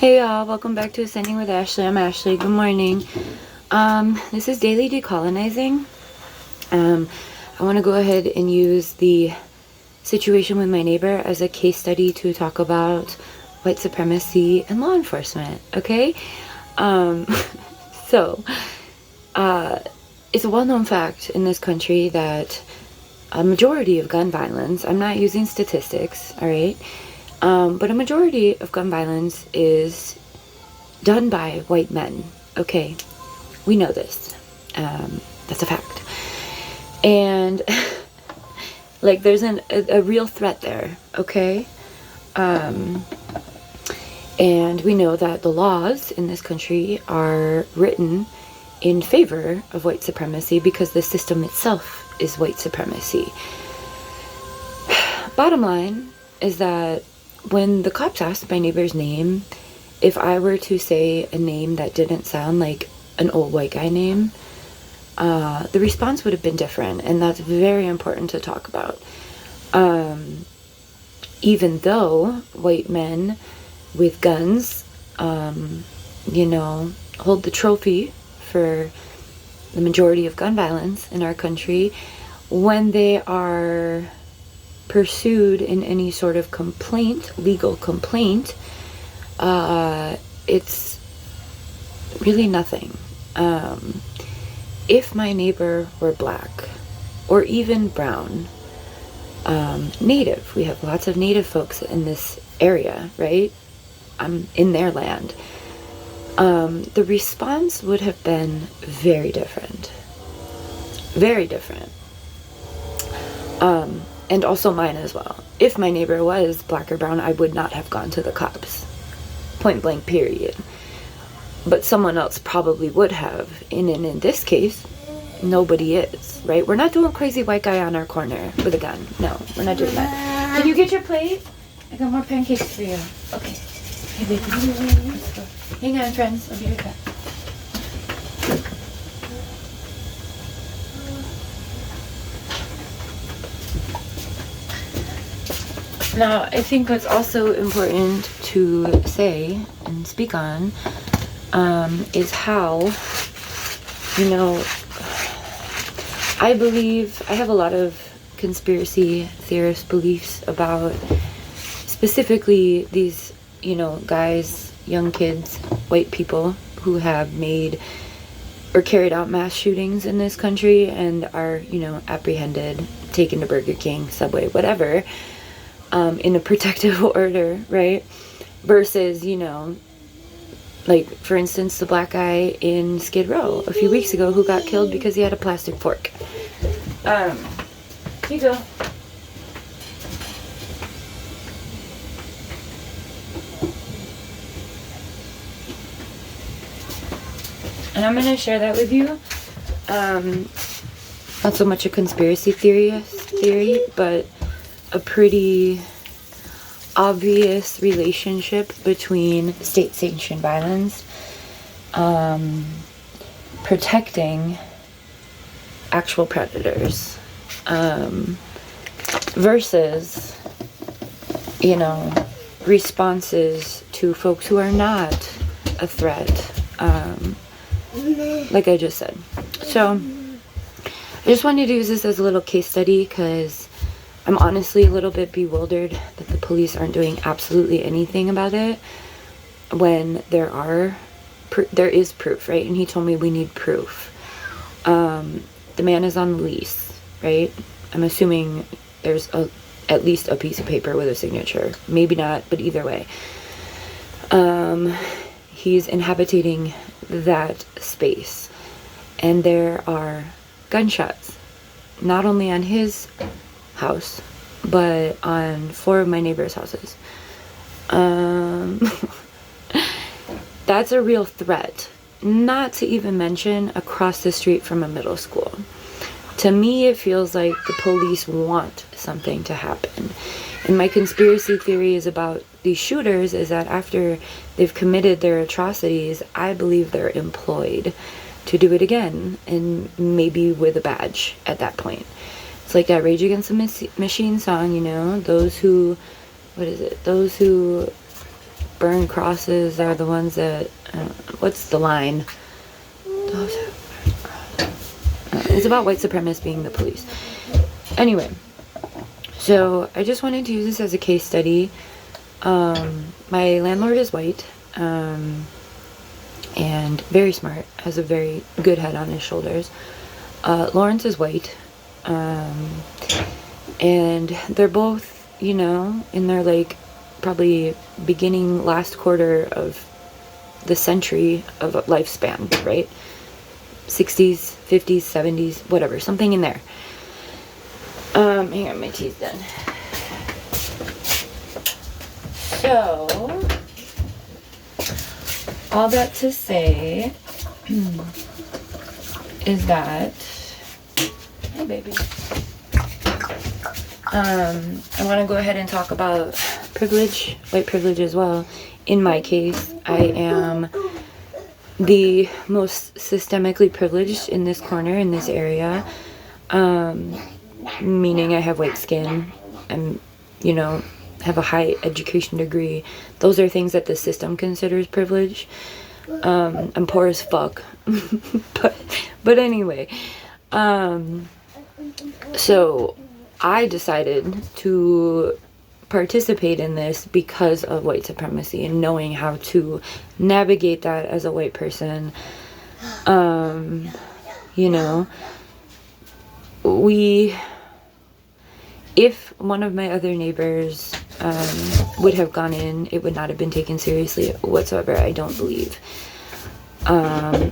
Hey y'all, welcome back to Ascending with Ashley. I'm Ashley. Good morning. This is Daily Decolonizing. I want to go ahead and use the situation with my neighbor as a case study to talk about white supremacy and law enforcement, okay? So, it's a well-known fact in this country that a majority of gun violence, I'm not using statistics, all right? But a majority of gun violence is done by white men. Okay, we know this. That's a fact. And like there's a real threat there, okay? And we know that the laws in this country are written in favor of white supremacy because the system itself is white supremacy. Bottom line is that when the cops asked my neighbor's name, if I were to say a name that didn't sound like an old white guy name, the response would have been different, and that's very important to talk about. Even though white men with guns, hold the trophy for the majority of gun violence in our country, when they are pursued in any sort of complaint, legal complaint, it's really nothing. If my neighbor were black or even brown, native, we have lots of native folks in this area, right? I'm in their land. The response would have been very different. Very different. And also mine as well. If my neighbor was black or brown, I would not have gone to the cops. Point blank, period. But someone else probably would have. And in this case, nobody is, right? We're not doing crazy white guy on our corner with a gun. No, we're not doing that. Can you get your plate? I got more pancakes for you. Okay. Hey, baby. Let's go. Hang on, friends. I'll be right back. Now, I think what's also important to say and speak on is how, I believe, I have a lot of conspiracy theorist beliefs about specifically these, guys, young kids, white people who have made or carried out mass shootings in this country and are, apprehended, taken to Burger King, Subway, whatever, in a protective order, right? Versus, like, for instance, the black guy in Skid Row a few weeks ago who got killed because he had a plastic fork. Here you go. And I'm going to share that with you. Not so much a conspiracy theory, but a pretty obvious relationship between state-sanctioned violence, protecting actual predators, versus, responses to folks who are not a threat, like I just said. So I just wanted to use this as a little case study because I'm honestly a little bit bewildered that the police aren't doing absolutely anything about it when there is proof, right? And he told me we need proof. The man is on lease, right? I'm assuming there's at least a piece of paper with a signature. Maybe not, but either way. He's inhabiting that space. And there are gunshots, not only on his house, but on 4 of my neighbors' houses. That's a real threat. Not to even mention across the street from a middle school. To me, it feels like the police want something to happen. And my conspiracy theory is about these shooters is that after they've committed their atrocities, I believe they're employed to do it again, and maybe with a badge at that point. It's like that Rage Against the Machine song, those who burn crosses are the ones that, what's the line? It's about white supremacists being the police. Anyway, so I just wanted to use this as a case study. My landlord is white, and very smart, has a very good head on his shoulders. Lawrence is white, and they're both, you know, in their like probably beginning last quarter of the century of a lifespan, right? 60s, 50s, 70s, whatever, something in there. Hang on, my tea's done. So, all that to say is that, hey baby, I want to go ahead and talk about privilege, white privilege as well. In my case, I am the most systemically privileged in this corner, in this area, meaning I have white skin and, you know, have a high education degree. Those are things that the system considers privilege. I'm poor as fuck. but anyway, so I decided to participate in this because of white supremacy and knowing how to navigate that as a white person. You know, if one of my other neighbors would have gone in, it would not have been taken seriously whatsoever, I don't believe.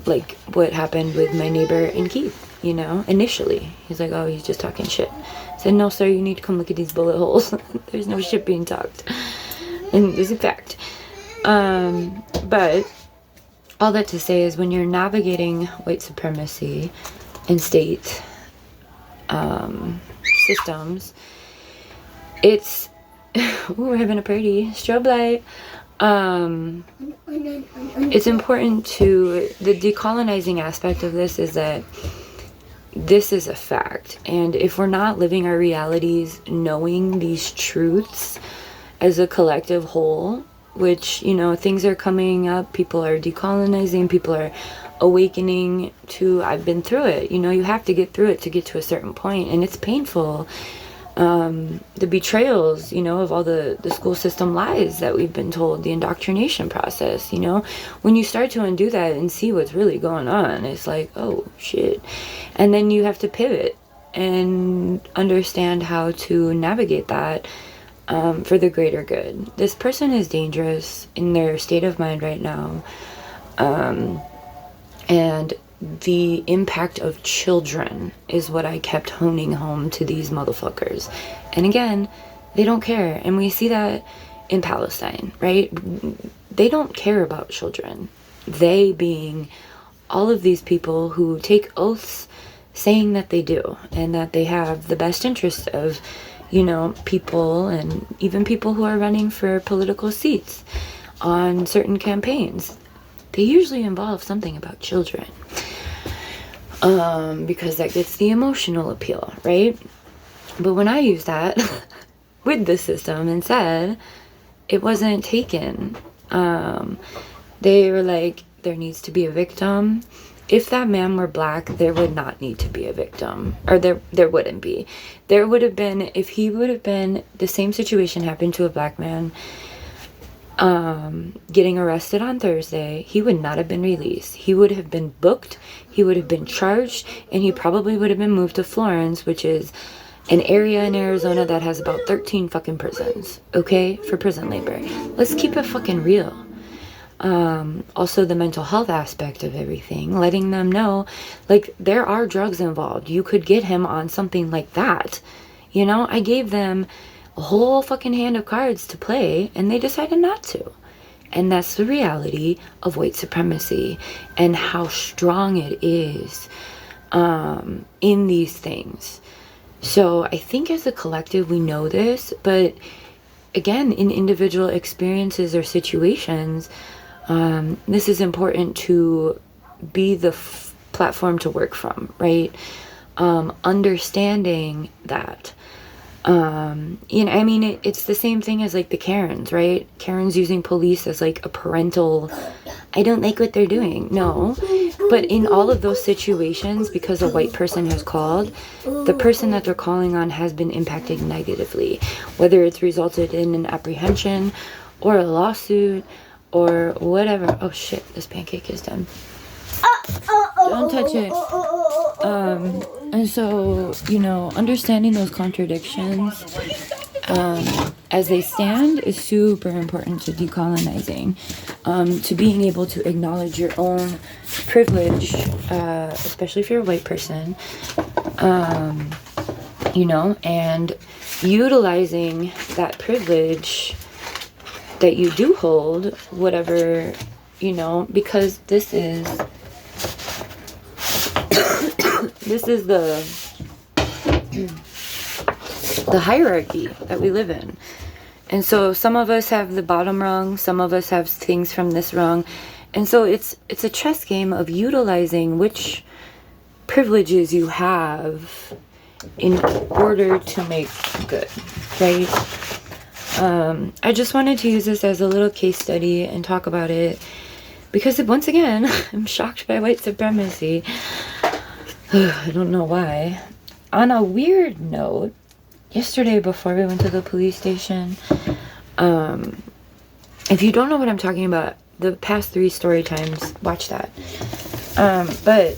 Like what happened with my neighbor in Keith, you know, initially. He's like, oh, he's just talking shit. I said, no, sir, you need to come look at these bullet holes. There's no shit being talked. And it's a fact. But all that to say is when you're navigating white supremacy and state systems, it's we're having a party, strobe light. It's important to, the decolonizing aspect of this is that this is a fact, and if we're not living our realities knowing these truths as a collective whole, which, you know, things are coming up, people are decolonizing, people are awakening to, I've been through it, you know, you have to get through it to get to a certain point, and it's painful. The betrayals, you know, of all the school system lies that we've been told, the indoctrination process, you know, when you start to undo that and see what's really going on, it's like, oh shit. And then you have to pivot and understand how to navigate that for the greater good. This person is dangerous in their state of mind right now, and the impact of children is what I kept honing home to these motherfuckers. And again, they don't care. And we see that in Palestine, right? They don't care about children. They being all of these people who take oaths saying that they do and that they have the best interest of, you know, people, and even people who are running for political seats on certain campaigns. They usually involve something about children. Because that gets the emotional appeal, right? But when I used that with the system and said it wasn't taken, they were like, there needs to be a victim. If that man were black, there would not need to be a victim, or there wouldn't be. There would have been, if he would have been, the same situation happened to a black man, getting arrested on Thursday, he would not have been released. He would have been booked, he would have been charged, and he probably would have been moved to Florence, which is an area in Arizona that has about 13 fucking prisons, okay, for prison labor. Let's keep it fucking real. Also the mental health aspect of everything, letting them know, like, there are drugs involved. You could get him on something like that. You know, I gave them a whole fucking hand of cards to play, and they decided not to. And that's the reality of white supremacy and how strong it is in these things. So I think as a collective we know this, but again, in individual experiences or situations, this is important to be the platform to work from, right? Understanding that You know, I mean, it's the same thing as like the Karens, right? Karens using police as like a parental, I don't like what they're doing. No, but in all of those situations, because a white person has called, the person that they're calling on has been impacted negatively, whether it's resulted in an apprehension or a lawsuit or whatever. Oh shit, this pancake is done. Don't touch it. And so, you know, understanding those contradictions as they stand is super important to decolonizing, to being able to acknowledge your own privilege, especially if you're a white person, you know, and utilizing that privilege that you do hold, whatever, you know, because this is the hierarchy that we live in. And so some of us have the bottom rung, some of us have things from this rung. And so it's a chess game of utilizing which privileges you have in order to make good, right? I just wanted to use this as a little case study and talk about it because once again, I'm shocked by white supremacy. I don't know why. On a weird note, yesterday before we went to the police station, if you don't know what I'm talking about, the past 3 story times, watch that. But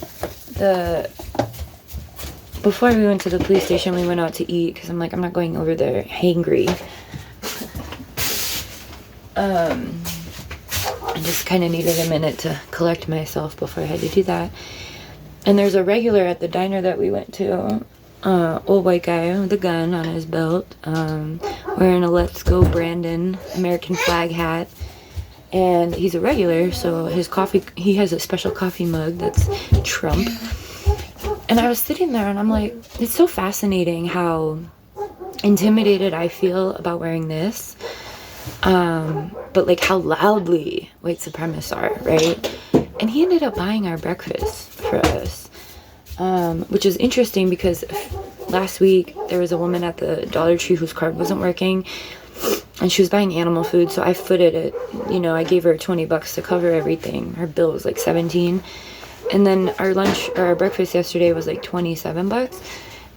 before we went to the police station, we went out to eat because I'm like, I'm not going over there hangry. I just kind of needed a minute to collect myself before I had to do that. And there's a regular at the diner that we went to, old white guy with a gun on his belt, wearing a Let's Go Brandon American flag hat. And he's a regular, so his coffee, he has a special coffee mug that's Trump. And I was sitting there and I'm like, it's so fascinating how intimidated I feel about wearing this. But like how loudly white supremacists are, right? And he ended up buying our breakfast for us, which is interesting because last week there was a woman at the Dollar Tree whose card wasn't working and she was buying animal food. So I footed it, you know, I gave her $20 to cover everything. Her bill was like 17. And then our lunch or our breakfast yesterday was like $27.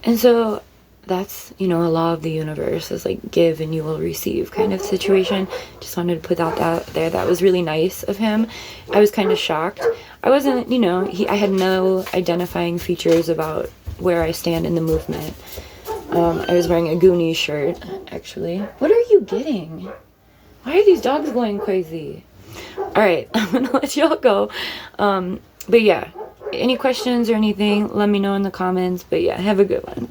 And so that's, you know, a law of the universe is like give and you will receive kind of situation. Just wanted to put that out there. That was really nice of him. I was kind of shocked. I wasn't, you know, I had no identifying features about where I stand in the movement. I was wearing a Goonies shirt, actually. What are you getting? Why are these dogs going crazy? All right, I'm gonna let y'all go. But yeah, any questions or anything, let me know in the comments. But yeah, have a good one.